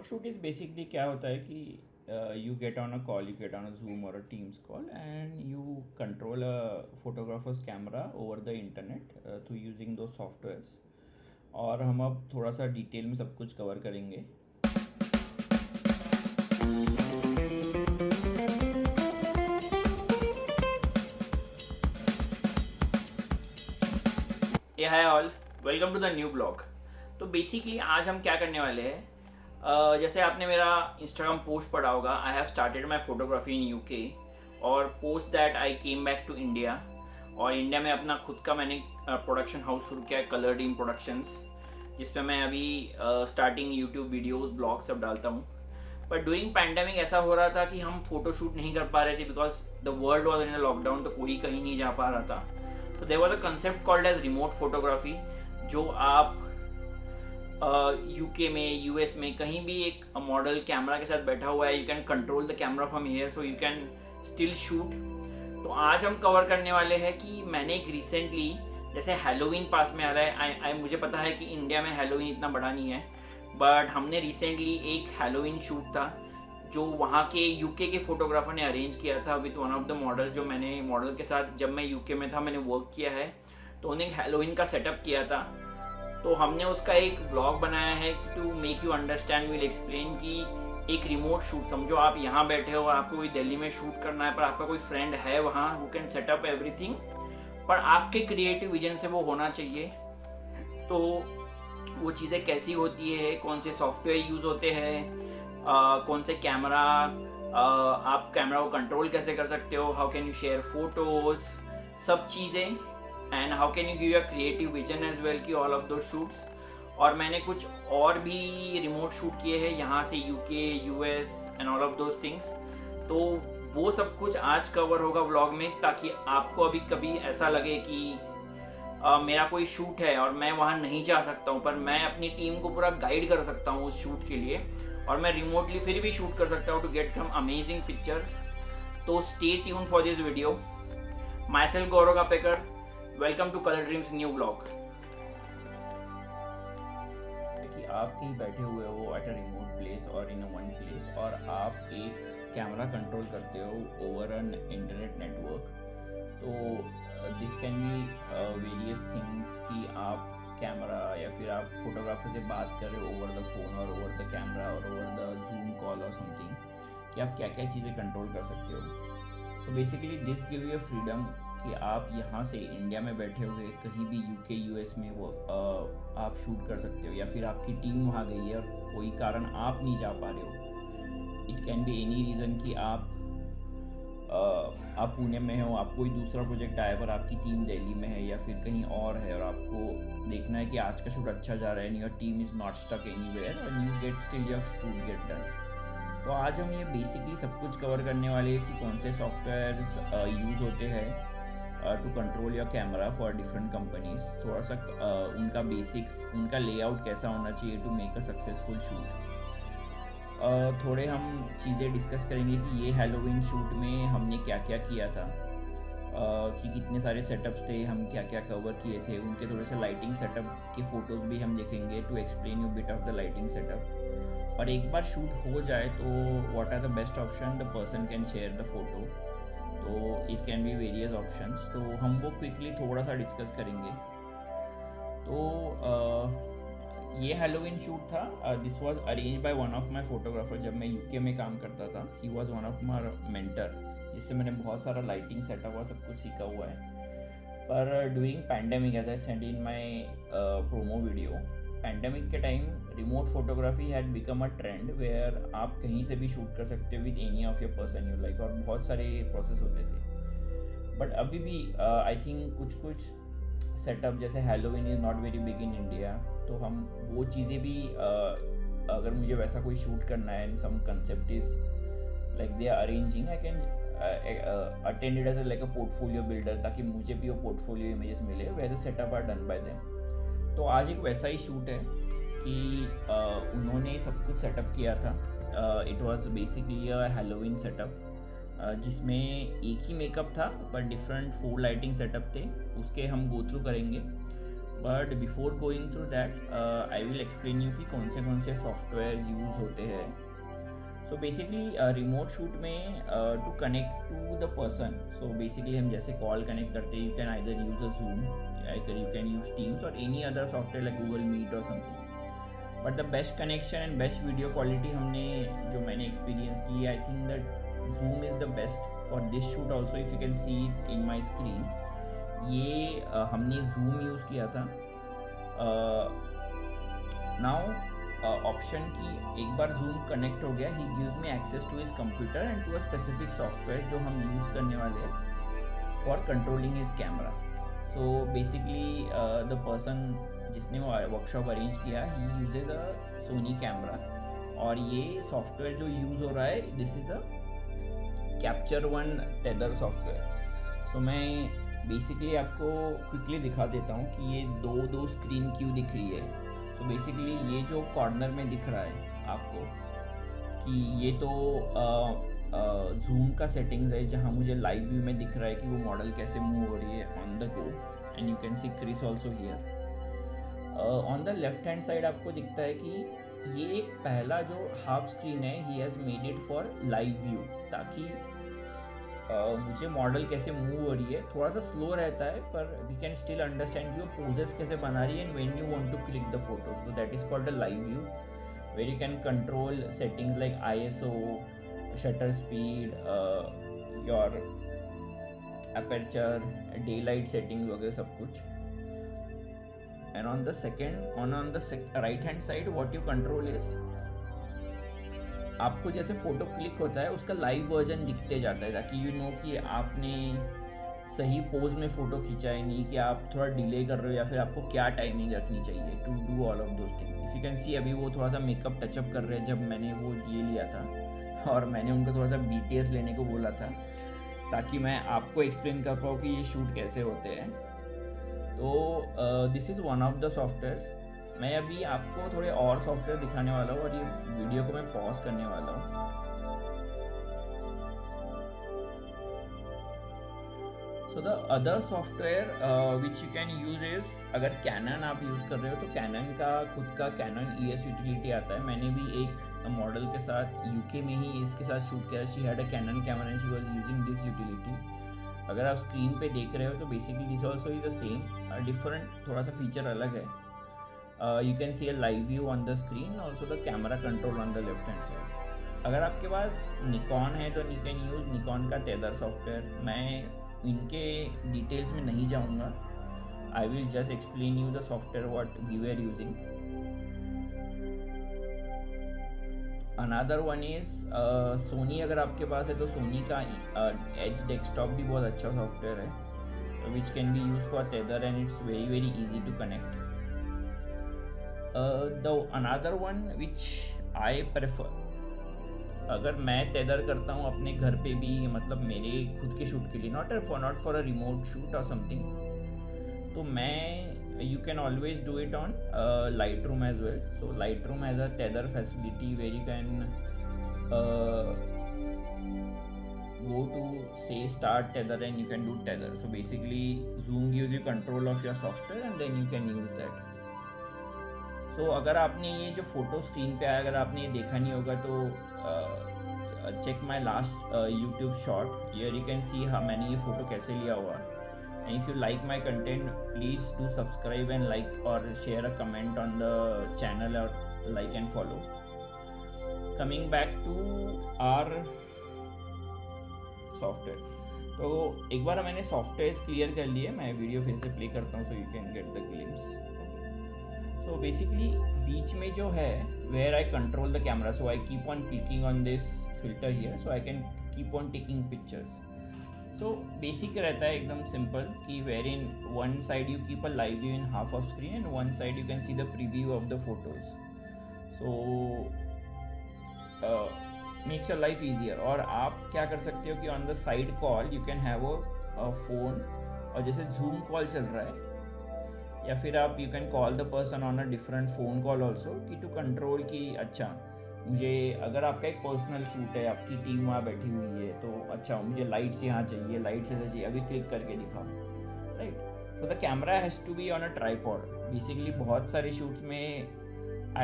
Shoot is basically क्या होता है कि you get on a call, you get on a Zoom or a Teams call, and you control a photographer's camera over the internet through using those softwares. और हम अब थोड़ा सा detail में सब कुछ कवर करेंगे. Hi all, welcome to the new blog. तो बेसिकली आज हम क्या करने वाले हैं, जैसे आपने मेरा इंस्टाग्राम पोस्ट पढ़ा होगा, I have started my photography in UK, और post that I came back to India. और इंडिया में अपना खुद का मैंने प्रोडक्शन हाउस शुरू किया है, कलर टीम प्रोडक्शंस, जिसपे मैं अभी स्टार्टिंग यूट्यूब वीडियोस ब्लॉग सब डालता हूँ. बट ड्यूरिंग पैंडेमिक ऐसा हो रहा था कि हम फोटो शूट नहीं कर पा रहे थे because the world was in a lockdown, तो कोई कहीं नहीं जा पा रहा था. तो there was a concept called as remote photography, जो आप यूके में, यूएस में कहीं भी एक मॉडल कैमरा के साथ बैठा हुआ है, you can control the camera from here, so you can still shoot. तो आज हम कवर करने वाले हैं कि मैंने एक रिसेंटली, जैसे हैलोवीन पास में आ रहा है, मुझे पता है कि इंडिया में हैलोवीन इतना बड़ा नहीं है, बट हमने रिसेंटली एक हैलोवीन शूट था जो वहाँ के यूके के फोटोग्राफर ने अरेंज किया था with one of the model. जो मैंने मॉडल के साथ जब मैं यूके में था मैंने वर्क किया है, तो उन्हें हैलोवीन का सेटअप किया था. तो हमने उसका एक व्लॉग बनाया है कि to make you understand, will explain कि एक रिमोट शूट, समझो आप यहाँ बैठे हो और आपको कोई दिल्ली में शूट करना है, पर आपका कोई फ्रेंड है वहाँ, हु कैन सेटअप एवरीथिंग, पर आपके क्रिएटिव विजन से वो होना चाहिए. तो वो चीज़ें कैसी होती है, कौन से सॉफ्टवेयर यूज़ होते हैं, कौन से कैमरा, आप कैमरा को कंट्रोल कैसे कर सकते हो, how can you share photos, सब चीज़ें, and how can you give your creative vision as well की ऑल ऑफ दो शूट्स. और मैंने कुछ और भी रिमोट शूट किए हैं यहाँ से, UK, US and all of those things. तो वो सब कुछ आज कवर होगा व्लॉग में, ताकि आपको अभी कभी ऐसा लगे कि मेरा कोई शूट है और मैं वहाँ नहीं जा सकता हूँ, पर मैं अपनी टीम को पूरा गाइड कर सकता हूँ उस शूट के लिए, और मैं रिमोटली फिर भी शूट कर सकता हूँ to get some amazing pictures. तो stay tune for this video. Myself Gaurav Kapekar, welcome to colour dreams new vlog. कि आप कहीं बैठे हुए हो एट अ रिमोट प्लेस और इन अ वन प्लेस, और आप एक कैमरा कंट्रोल करते हो ओवर एन इंटरनेट नेटवर्क. तो this can be various things कि आप कैमरा या फिर आप फोटोग्राफर से बात कर रहे हो ओवर द फोन और ओवर द कैमरा और ओवर द जूम कॉल और समथिंग, कि आप क्या क्या चीज़ें कंट्रोल कर सकते हो. So basically this give you freedom कि आप यहाँ से इंडिया में बैठे हुए कहीं भी यूके, यूएस में वो आप शूट कर सकते हो, या फिर आपकी टीम वहाँ गई है और कोई कारण आप नहीं जा पा रहे हो. It can be any reason कि आप पुणे में हो, आप कोई दूसरा प्रोजेक्ट आया पर आपकी टीम दिल्ली में है या फिर कहीं और है, और आपको देखना है कि आज का शूट अच्छा जा रहा है, your team is not stuck anywhere and you get still your shoot get done. तो आज हम ये बेसिकली सब कुछ कवर करने वाले हैं कि कौन से सॉफ्टवेयर्स यूज़ होते हैं to control your camera for different companies, थोड़ा सा उनका बेसिक्स, उनका लेआउट कैसा होना चाहिए to make a successful shoot. थोड़े हम चीज़ें डिस्कस करेंगे कि ये हैलोवीन शूट में हमने क्या क्या किया था, कि कितने सारे सेटअप्स थे, हम क्या क्या कवर किए थे, उनके थोड़े से लाइटिंग सेटअप के फ़ोटोज़ भी हम देखेंगे to explain you bit of the lighting setup. और एक बार शूट हो जाए तो what are the best option, the person can share the photo. तो it can be various options, तो हम वो क्विकली थोड़ा सा डिस्कस करेंगे. तो ये हैलोवीन शूट था. This was arrange by one of my photographer. जब मैं यूके में काम करता था, he was one of my mentor, जिससे मैंने बहुत सारा लाइटिंग सेटअप और सब कुछ सीखा हुआ है. पर during pandemic, as I said in my promo video, pandemic के time remote photography had become a trend where आप कहीं से भी शूट कर सकते हो with any of your person you like, और बहुत सारे प्रोसेस होते थे. बट अभी भी आई थिंक कुछ सेटअप, जैसे Halloween is not very big in India, तो हम वो चीज़ें भी अगर मुझे वैसा कोई शूट करना है and some concept is like they are arranging, I can attend it as like a portfolio builder, ताकि मुझे भी वो पोर्टफोलियो इमेजेस मिले where the setup are done by them. तो आज एक वैसा ही शूट है कि उन्होंने सब कुछ सेटअप किया था. It was basically a Halloween setup, जिसमें एक ही मेकअप था पर डिफरेंट 4 लाइटिंग सेटअप थे. उसके हम गो थ्रू करेंगे. But before going through that I will explain you कि कौन से सॉफ्टवेयर यूज़ होते हैं. सो बेसिकली रिमोट शूट में to connect to the person, so basically हम जैसे कॉल कनेक्ट करते हैं, you can either use a Zoom, you can use Teams और any other software like Google Meet और something. But the best connection and best video quality मैंने experience की, I think that zoom is the best for this shoot also. If you can see it in my screen, ये हमने zoom use किया था. Now option की एक बार zoom connect हो गया, he gives me access to his computer and to a specific software जो हम यूज़ करने वाले हैं for controlling his camera. So basically the person जिसने वो वर्कशॉप अरेंज किया, he uses a Sony camera, और ये सॉफ्टवेयर जो यूज़ हो रहा है, this is a Capture One tether software. So मैं बेसिकली आपको क्विकली दिखा देता हूँ कि ये दो स्क्रीन क्यों दिख रही है. तो बेसिकली ये जो कॉर्नर में दिख रहा है आपको कि ये तो जूम का सेटिंग्स है, जहाँ मुझे लाइव व्यू में दिख रहा है कि वो मॉडल कैसे मूव हो रही है on the go, and you can see Chris also here. On the left hand side आपको दिखता है कि ये एक पहला जो हाफ स्क्रीन है, he has made it for live view, ताकि मुझे मॉडल कैसे मूव हो रही है, थोड़ा सा स्लो रहता है पर we can still understand your poses कैसे बना रही है and when you want to click the photo. So that is called a live view, where you can control settings like ISO, shutter speed, your aperture, daylight setting वगैरह सब कुछ. And on the right hand side what you control is, आपको जैसे photo click होता है उसका live version दिखते जाता है, ताकि यू नो कि आपने सही पोज में फ़ोटो खींचा है, नहीं कि आप थोड़ा डिले कर रहे हो, या फिर आपको क्या टाइमिंग रखनी चाहिए to do all of those things. If you can see अभी वो थोड़ा सा मेकअप टचअप कर रहे हैं जब मैंने वो ये लिया था, और मैंने उनको थोड़ा सा BTS लेने को बोला था ताकि मैं आपको एक्सप्लेन कर पाऊँ कि ये शूट कैसे होते हैं. तो this is one of the softwares. मैं अभी आपको थोड़े और सॉफ्टवेयर दिखाने वाला हूँ और ये वीडियो को मैं पॉज करने वाला हूँ. So the other software which you can use is, अगर कैनन आप यूज़ कर रहे हो तो कैनन का खुद का कैनन ES यूटिलिटी आता है. मैंने भी एक मॉडल के साथ UK में ही इसके साथ शूट किया. She had a cannon camera and she was using this utility. अगर आप स्क्रीन पे देख रहे हो तो basically this also is the same, different थोड़ा सा फीचर अलग है. You can see a live view on the screen, also the camera control on the left hand side. अगर आपके पास निकॉन है तो you can use निकॉन का tether software. मैं इनके डिटेल्स में नहीं जाऊँगा, I will just explain you the software what we were using. Another one is Sony. अगर आपके पास है तो Sony का Edge Desktop भी बहुत अच्छा सॉफ्टवेयर है, which can be used for tether and it's very easy to connect. The another one which I prefer, अगर मैं टेदर करता हूँ अपने घर पे भी, मतलब मेरे खुद के शूट के लिए, not for a remote shoot और समथिंग, तो मैं you can always do it on Lightroom as well. So Lightroom has a tether facility where you can go to say start tether and you can do tether. So basically Zoom gives you control of your software and then you can use that. तो अगर आपने ये जो photo screen पे आया, अगर आपने ये देखा नहीं होगा तो check my last YouTube short, here you can see हाँ मैंने ये फ़ोटो कैसे लिया हुआ. And if you like my content please do subscribe and like और share a comment on the channel और like and follow. Coming back to our software, तो एक बार मैंने सॉफ्टवेयर क्लियर कर लिए. मैं वीडियो फिर से प्ले करता हूँ so you can get the glimpse. So basically बीच में जो है where I control the camera, so I keep on clicking on this filter here so I can keep on taking pictures. So basic रहता है एकदम simple कि where in one side you keep a live view in half of screen and one side you can see the preview of the photos. So makes your life easier. और आप क्या कर सकते हो कि on the side call you can have a phone, और जैसे zoom call चल रहा है या फिर आप you can call the person on a different phone call also, कि टू कंट्रोल कि अच्छा मुझे, अगर आपका एक पर्सनल शूट है, आपकी टीम वहाँ बैठी हुई है, तो अच्छा मुझे लाइट्स यहाँ चाहिए, लाइट्स ऐसे चाहिए, अभी क्लिक करके दिखाओ, right. So the camera has to be on a tripod. Basically बहुत सारे shoots में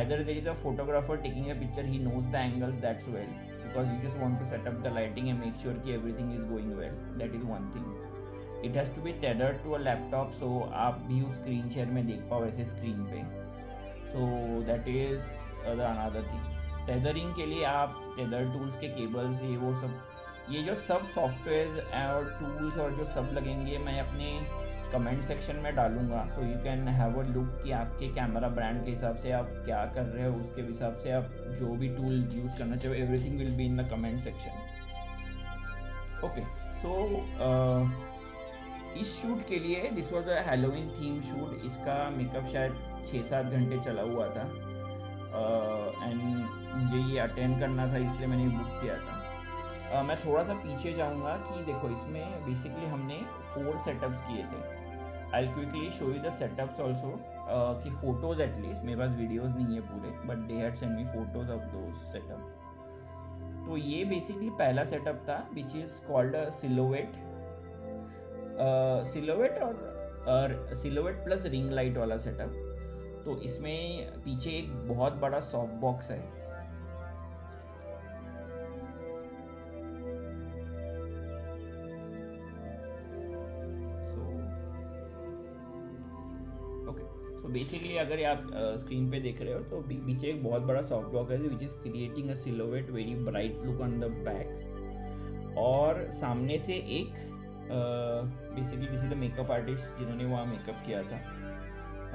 either there is a photographer taking a picture, he knows the angles, that's well, because you just want to set up the lighting and make sure कि everything is going well. That is one thing. It has to be tethered to a laptop, so आप भी उस screen share में देख पाओ ऐसे screen पे. So that is the another thing. Tethering के लिए आप tether tools के cables ये वो सब, ये जो सब सॉफ्टवेयर और टूल्स और जो सब लगेंगे मैं अपने कमेंट सेक्शन में डालूंगा, सो you can have a look कि आपके कैमरा ब्रांड के हिसाब से आप क्या कर रहे हो, उसके हिसाब से आप जो भी टूल यूज़ करना चाहिए, everything will be in the comment section. Okay, so इस शूट के लिए this was a Halloween theme shoot. इसका मेकअप शायद 6-7 घंटे चला हुआ था एंड मुझे ये अटेंड करना था, इसलिए मैंने बुक किया था. मैं थोड़ा सा पीछे जाऊंगा कि देखो इसमें बेसिकली हमने 4 सेटअप्स किए थे. I quickly show you the setups also कि फ़ोटोज़ एटलीस्ट, मेरे पास वीडियोज़ नहीं है पूरे, but they had send me photos of those setup. तो ये बेसिकली पहला सेटअप था which is called silhouette. Silhouette और सिलोवेट प्लस रिंग लाइट वाला सेटअप. तो इसमें पीछे एक बहुत बड़ा सॉफ्ट बॉक्स है. सो बेसिकली अगर आप स्क्रीन पे देख रहे हो तो पीछे एक बहुत बड़ा सॉफ्ट बॉक्स है which is creating a silhouette very bright look on the back. और सामने से एक basically this is the makeup artist जिन्होंने वहाँ मेकअप किया था.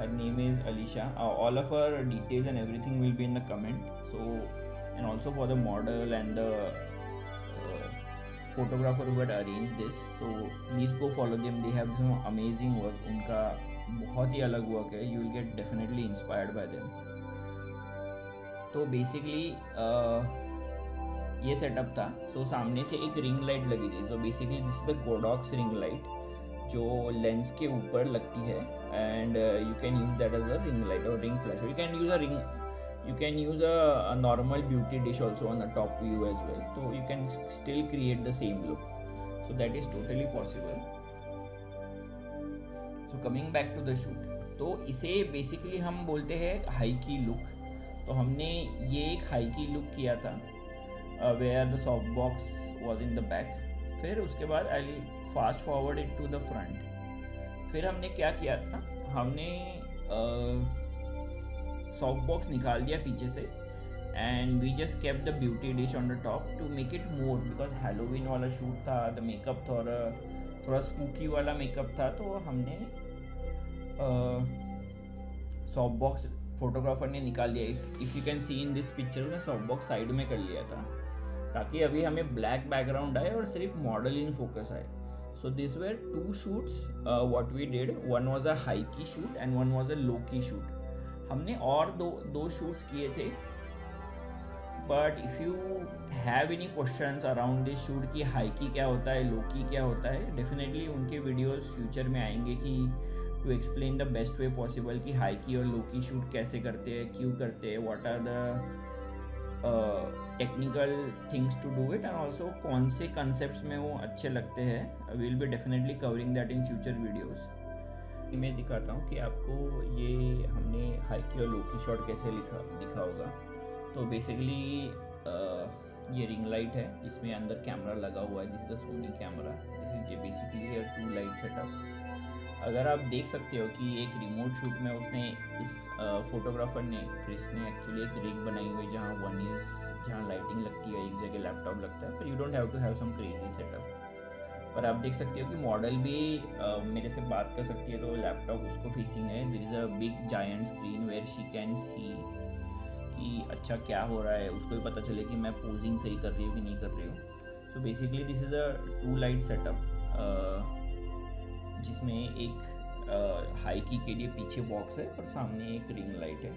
Her name is Alisha. All of her details and everything will be in the comment. So and also for the model and the photographer who had arrange this, so please go follow them. They have some amazing work. उनका बहुत ही अलग work है. You will get definitely inspired by them. तो basically ये setup था. सो सामने से एक रिंग लाइट लगी थी. तो basically this is the Godox ring light जो लेंस के ऊपर लगती है and you can use that as a ring light और ring flash. You can use a ring, you can use a normal beauty dish also on the top view as well, so you can still create the same look. So that is totally possible. So coming back to the shoot, तो इसे basically हम बोलते हैं high की look. तो हमने ये एक हाई की लुक किया था where the soft box was in the back. फिर उसके बाद I fast forward it to the front. फिर हमने क्या किया था, हमने सॉफ्ट बॉक्स निकाल दिया पीछे से and we just kept the beauty dish on the top to make it more, because Halloween वाला शूट था. द मेकअप थोड़ा स्पूकी वाला मेकअप था. तो हमने सॉफ्ट बॉक्स फोटोग्राफर ने निकाल दिया. If you can see in this picture में सॉफ्ट बॉक्स साइड में कर लिया था ताकि अभी हमें ब्लैक बैकग्राउंड आए और सिर्फ मॉडल इन फोकस आए. So this were 2 shoots what we did. One was a high key shoot and one was a low key shoot. हमने और दो शूट्स किए थे. But if you have any questions around this shoot कि high key क्या होता है, लो की क्या होता है, डेफिनेटली उनके वीडियोस फ्यूचर में आएंगे कि to explain the best way possible कि हाई की और लो की शूट कैसे करते हैं, क्यों करते हैं, what are the technical things to do it, and also कौन से कंसेप्ट्स में वो अच्छे लगते हैं. Will be definitely covering that in future videos. मैं दिखाता हूँ कि आपको ये हमने हाई की और लो की शॉट कैसे दिखा होगा. तो बेसिकली ये रिंग लाइट है, इसमें अंदर कैमरा लगा हुआ है. This is the Sony camera. This is basically a 2 light setup. अगर आप देख सकते हो कि एक रिमोट शूट में उसने उस फोटोग्राफर ने क्रिस ने एक्चुअली एक रिग बनाई हुई है जहाँ लाइटिंग लगती है, एक जगह लैपटॉप लगता है. पर you don't have to have some crazy setup. पर आप देख सकते हो कि मॉडल भी मेरे से बात कर सकती है, तो लैपटॉप उसको फेसिंग है. There is a big giant screen where she can see कि अच्छा क्या हो रहा है, उसको भी पता चले कि मैं पोजिंग सही कर रही हूँ कि नहीं कर रही हूँ. So basically this is a 2 light setup जिसमें एक हाई की के लिए पीछे बॉक्स है और सामने एक रिंग लाइट है.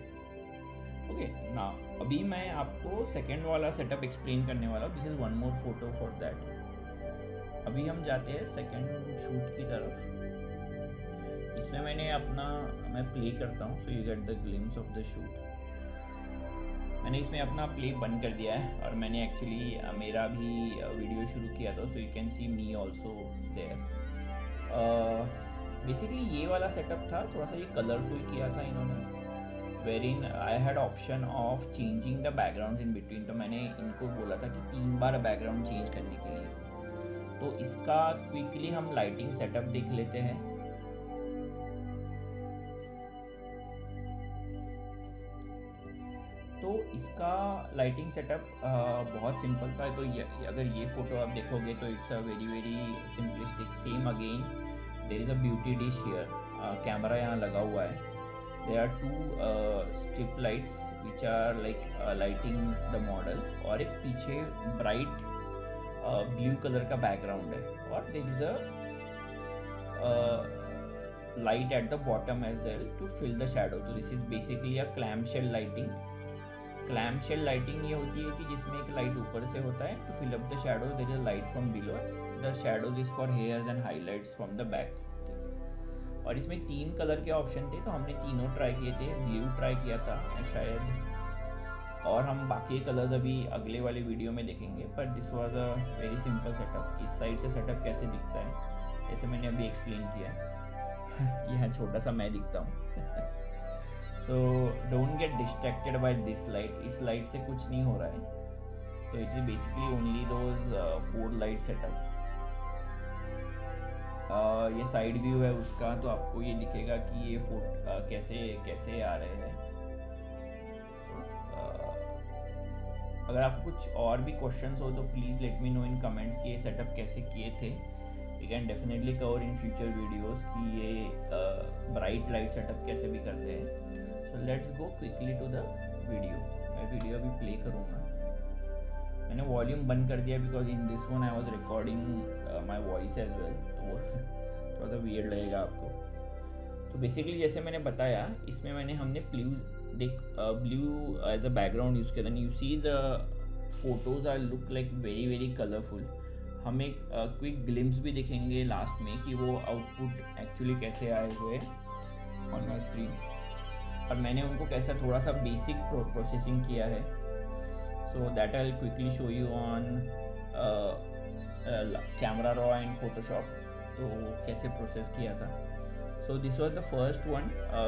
ओके ना, अभी मैं आपको सेकेंड वाला सेटअप एक्सप्लेन करने वाला हूँ. This is one more photo for that. अभी हम जाते हैं सेकेंड शूट की तरफ. इसमें मैं प्ले करता हूँ, so you get the glimpse of the shoot. मैंने इसमें अपना प्ले बंद कर दिया है और मैंने एक्चुअली मेरा भी वीडियो शुरू किया था, so you can see me also there. Basically ये वाला सेटअप था, थोड़ा सा ये कलरफुल किया था इन्होंने, where in I had option of changing the background in between. तो मैंने इनको बोला था कि 3 बार बैकग्राउंड चेंज करने के लिए। तो इसका क्विकली हम लाइटिंग सेटअप देख लेते हैं। तो इसका लाइटिंग सेटअप बहुत सिंपल था। तो अगर ये फोटो आप देखोगे तो it's a very very simplistic. Same again there is a beauty dish here, camera यहाँ लगा हुआ है। There are 2 strip lights which are like lighting the model, और एक पीछे ब्राइट ब्लू कलर का बैकग्राउंड है, और there is a light at the bottom as well to fill the shadow. तो this is basically a clam shell lighting. Clam shell lighting ये होती है कि जिसमें एक लाइट ऊपर से होता है to fill up the shadow, there is a light from below, the shadows is for hairs and highlights from the back. और इसमें 3 कलर के ऑप्शन थे, तो हमने तीनों ट्राई किए थे। ब्लू ट्राई किया था शायद, और हम बाकी कलर्स अभी अगले वाले वीडियो में देखेंगे। पर this was a very simple setup. इस साइड से सेटअप कैसे दिखता है, जैसे मैंने अभी एक्सप्लेन किया। यह छोटा सा मैं दिखता हूँ। So don't get distracted by this light. इस लाइट से कुछ नहीं हो रहा है। So it is basically only those 4 light setup. ये साइड व्यू है उसका, तो आपको ये दिखेगा कि ये फोटो कैसे कैसे आ रहे हैं। अगर आपको कुछ और भी क्वेश्चंस हो तो please let me know in comments कि ये सेटअप कैसे किए थे। We can definitely cover in future videos कि ये ब्राइट लाइट सेटअप कैसे भी करते हैं। So let's go quickly to the video. मैं वीडियो अभी प्ले करूँगा। मैंने वॉल्यूम बंद कर दिया because in this one I was recording my voice as well, तो थोड़ा सा वियर्ड लगेगा आपको। तो बेसिकली जैसे मैंने बताया, इसमें हमने blue as a background use किया। You see the photos are look like very very colourful. हम एक क्विक ग्लिम्स भी देखेंगे लास्ट में कि वो आउटपुट एक्चुअली कैसे आए हुए ऑन माई स्क्रीन, और मैंने उनको कैसा थोड़ा सा बेसिक प्रोसेसिंग किया है। So that I will quickly show you on camera raw and Photoshop, तो कैसे प्रोसेस किया था। So this was the first one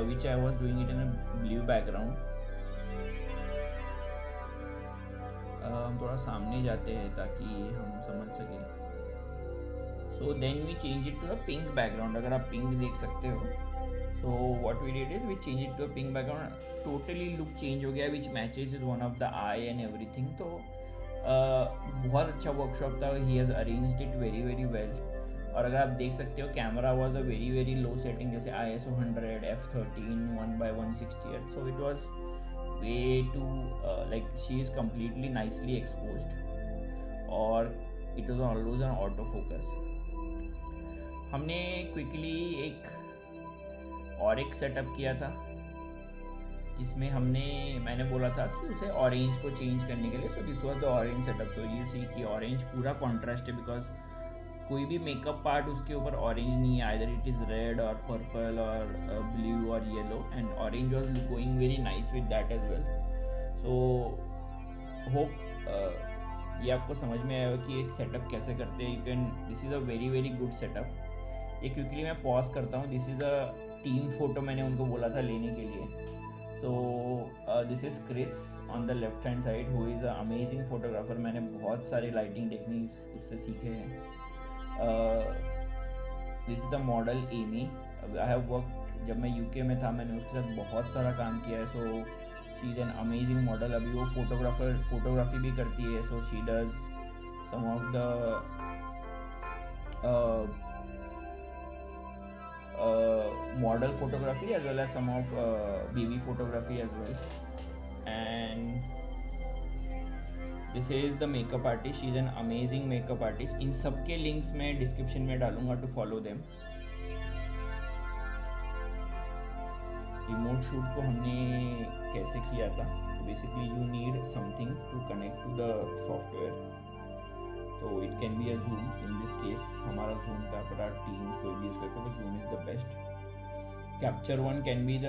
which I was doing it in a blue background. हम थोड़ा सामने जाते हैं ताकि हम समझ सकें। So then we change it to a pink background. अगर आप पिंक देख सकते हो, so what we did is we change it to a pink background. Totally look change हो गया which matches with one of the eye and everything. तो बहुत अच्छा वर्कशॉप था। He has arranged it very very well. और अगर आप देख सकते हो, camera was a very very low setting, जैसे ISO 100 f13 1/160। So it was way too like she is completely nicely exposed, or it was always an auto focus. हमने quickly एक setup किया था जिसमें मैंने बोला था कि उसे ऑरेंज को चेंज करने के लिए। So this was the orange setup. So you see कि ऑरेंज पूरा कॉन्ट्रास्ट है, बिकॉज कोई भी मेकअप पार्ट उसके ऊपर ऑरेंज नहीं है, आइदर इट इज़ रेड और पर्पल और ब्लू और yellow, and orange was going very nice with that as well. So hope ये आपको समझ में आएगा कि एक सेटअप कैसे करते हैं। You can, this is a very very good setup. ये क्विकली मैं पॉज करता हूँ। This is a team photo, मैंने उनको बोला था लेने के लिए। So this is Chris on the left hand side, who is a amazing photographer. मैंने बहुत सारे लाइटिंग टेक्निक्स उससे सीखे हैं। This is the model Amy. I have work, जब मैं UK में था मैंने उसके साथ बहुत सारा काम किया है। So she is an amazing model. अभी वो फोटोग्राफी भी करती है। So she does some of the model photography as well as some of baby photography as well. And this is the makeup artist. She is an amazing makeup artist. इन सब के links मैं description में डालूंगा to follow them. Remote shoot को हमने कैसे किया था, तो basically you need something to connect to the software. तो it can be a Zoom. In this case हमारा जूम का, बट टीम्स कोई भी यूज़ करते हो, Zoom is the best. Capture One can be the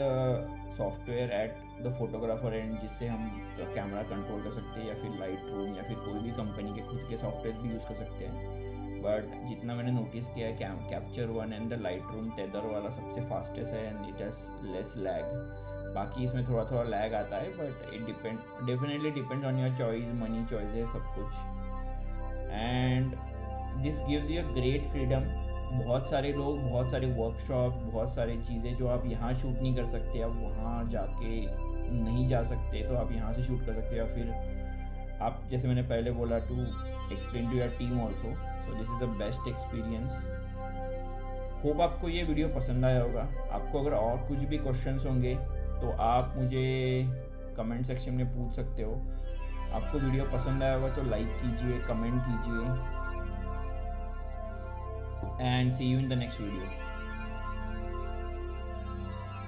software at the photographer end, जिससे हम camera control कर सकते हैं, या फिर लाइट रूम या फिर कोई भी कंपनी के खुद के सॉफ्टवेयर भी यूज़ कर सकते हैं। बट जितना मैंने नोटिस किया है, capture one and the light room tether वाला सबसे फास्टेस्ट है and it has less lag. बाकी इसमें थोड़ा थोड़ा लैग आता है, but it definitely depends on your choice, money choice सब कुछ। And this gives you a great freedom. बहुत सारे लोग, बहुत सारे वर्कशॉप, बहुत सारी चीज़ें जो आप यहाँ शूट नहीं कर सकते, आप वहाँ जाके नहीं जा सकते, तो आप यहाँ से शूट कर सकते हो। या फिर आप, जैसे मैंने पहले बोला, to explain to your team also. So this is the best experience. Hope आपको ये वीडियो पसंद आया होगा। आपको अगर और कुछ भी क्वेश्चंस होंगे तो आप मुझे कमेंट सेक्शन में पूछ सकते हो। आपको वीडियो पसंद आया होगा तो लाइक कीजिए, कमेंट कीजिए, and see you in the next video.